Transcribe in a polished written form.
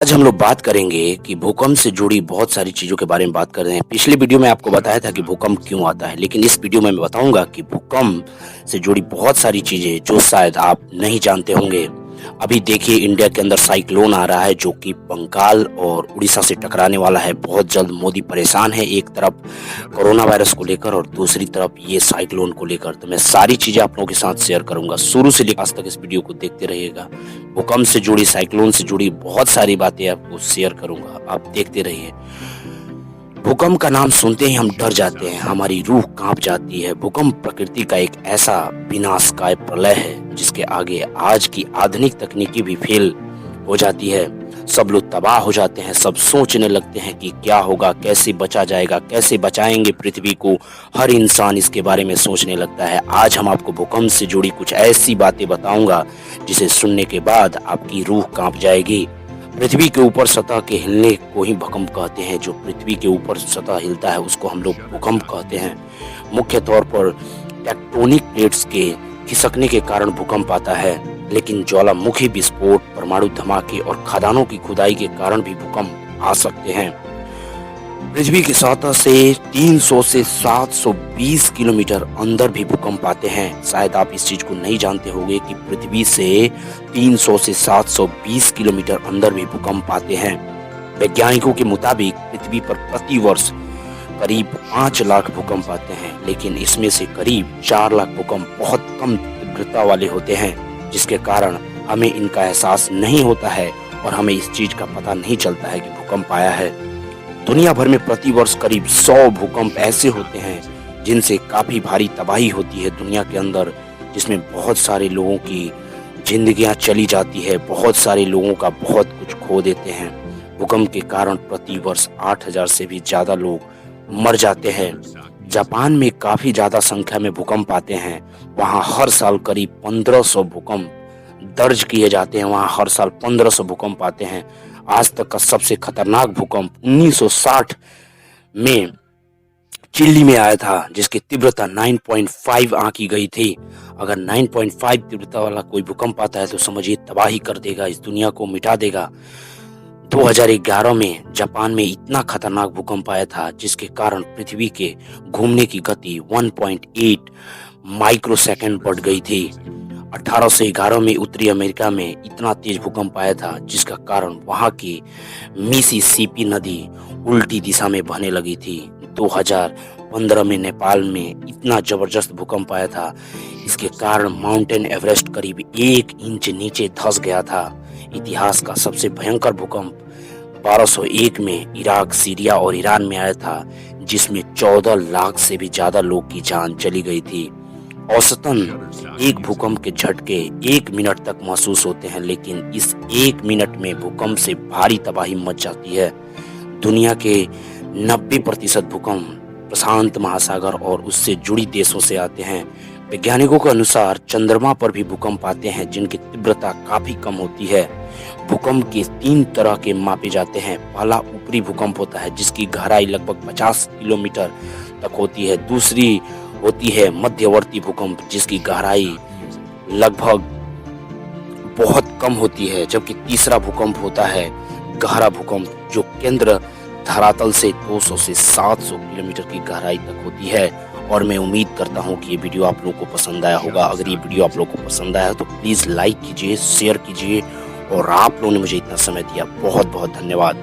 आज हम लोग बात करेंगे कि भूकंप से जुड़ी बहुत सारी चीज़ों के बारे में बात कर रहे हैं। पिछले वीडियो में आपको बताया था कि भूकंप क्यों आता है, लेकिन इस वीडियो में मैं बताऊंगा कि भूकंप से जुड़ी बहुत सारी चीज़ें जो शायद आप नहीं जानते होंगे। अभी देखिए इंडिया के अंदर साइक्लोन आ रहा है जो कि बंगाल और उड़ीसा से टकराने वाला है। बहुत जल्द मोदी परेशान है, एक तरफ कोरोना वायरस को लेकर और दूसरी तरफ ये साइक्लोन को लेकर। तो मैं सारी चीज़ें आप लोगों के साथ शेयर करूंगा, शुरू से लेकर आज तक इस वीडियो को देखते रहिएगा। भूकंप से जुड़ी, साइक्लोन से जुड़ी बहुत सारी बातें आपको शेयर करूंगा, आप देखते रहिए। भूकंप का नाम सुनते ही हम डर जाते हैं, हमारी रूह कांप जाती है। भूकंप प्रकृति का एक ऐसा विनाशकारी प्रलय है जिसके आगे आज की आधुनिक तकनीकी भी फेल हो जाती है। सब लोग तबाह हो जाते हैं, सब सोचने लगते हैं कि क्या होगा, कैसे बचा जाएगा, कैसे बचाएंगे पृथ्वी को। हर इंसान इसके बारे में सोचने लगता है। आज हम आपको भूकंप से जुड़ी कुछ ऐसी बातें बताऊंगा जिसे सुनने के बाद आपकी रूह कांप जाएगी। पृथ्वी के ऊपर सतह के हिलने को ही भूकंप कहते हैं। जो पृथ्वी के ऊपर सतह हिलता है उसको हम लोग भूकंप कहते हैं। मुख्य तौर पर टेक्टोनिक प्लेट्स के खिसकने के कारण भूकंप आता है, लेकिन ज्वालामुखी विस्फोट, परमाणु धमाके और खदानों की खुदाई के कारण भी भूकंप आ सकते हैं। पृथ्वी की सतह से 300 से 720 किलोमीटर अंदर भी भूकंप आते हैं। शायद आप इस चीज को नहीं जानते होंगे कि पृथ्वी से 300 से 720 किलोमीटर अंदर भी भूकंप आते हैं। वैज्ञानिकों के मुताबिक पृथ्वी पर प्रति वर्ष करीब 5 लाख भूकंप आते हैं, लेकिन इसमें से करीब 4 लाख भूकंप बहुत कम तीव्रता वाले होते हैं, जिसके कारण हमें इनका एहसास नहीं होता है और हमें इस चीज का पता नहीं चलता है कि भूकंप आया है। दुनिया भर में प्रति वर्ष करीब 100 भूकंप ऐसे होते हैं जिनसे काफी भारी तबाही होती है दुनिया के अंदर, जिसमें बहुत सारे लोगों की जिंदगियां चली जाती है, बहुत सारे लोगों का बहुत कुछ खो देते हैं। भूकंप के कारण प्रति वर्ष 8,000 से भी ज्यादा लोग मर जाते हैं। जापान में काफी ज्यादा संख्या में भूकंप आते हैं। वहां हर साल करीब 1500 भूकंप दर्ज किए जाते हैं। वहां हर साल 1500 भूकंप आते हैं। आज तक का सबसे खतरनाक भूकंप 1960 में चिली में आया था, जिसकी तीव्रता 9.5 आंकी गई थी। अगर 9.5 तीव्रता वाला कोई भूकंप आता है तो समझिए तबाही कर देगा, इस दुनिया को मिटा देगा। 2011 में जापान में इतना खतरनाक भूकंप आया था जिसके कारण पृथ्वी के घूमने की गति 1.8 माइक्रोसेकंड बढ़ गई थी। 1811 में उत्तरी अमेरिका में इतना तेज भूकंप आया था जिसका कारण वहां की मिसिसिपी नदी उल्टी दिशा में बहने लगी थी। 2015 में नेपाल में इतना जबरदस्त भूकंप आया था, इसके कारण माउंटेन एवरेस्ट करीब 1 इंच नीचे धंस गया था। इतिहास का सबसे भयंकर भूकंप 1201 में इराक, सीरिया और ईरान में आया था, जिसमें 14 लाख से भी ज्यादा लोग की जान चली गई थी। औसतन एक भूकंप के झटके 1 मिनट तक महसूस होते हैं, लेकिन इस 1 मिनट में भूकंप से भारी तबाही मच जाती है। दुनिया के 90% भूकंप प्रशांत महासागर और उससे जुड़ी देशों से आते हैं। वैज्ञानिकों के अनुसार चंद्रमा पर भी भूकंप आते हैं जिनकी तीव्रता काफी कम होती है। भूकंप के 3 तरह के मापे जाते हैं। पहला ऊपरी भूकंप होता है जिसकी गहराई लगभग 50 किलोमीटर तक होती है। दूसरी होती है मध्यवर्ती भूकंप जिसकी गहराई लगभग बहुत कम होती है, जबकि तीसरा भूकंप होता है गहरा भूकंप जो केंद्र धरातल से 200 से 700 किलोमीटर की गहराई तक होती है। और मैं उम्मीद करता हूं कि ये वीडियो आप लोगों को पसंद आया होगा। अगर ये वीडियो आप लोगों को पसंद आया तो प्लीज लाइक कीजिए, शेयर कीजिए, और आप लोगों ने मुझे इतना समय दिया, बहुत बहुत धन्यवाद।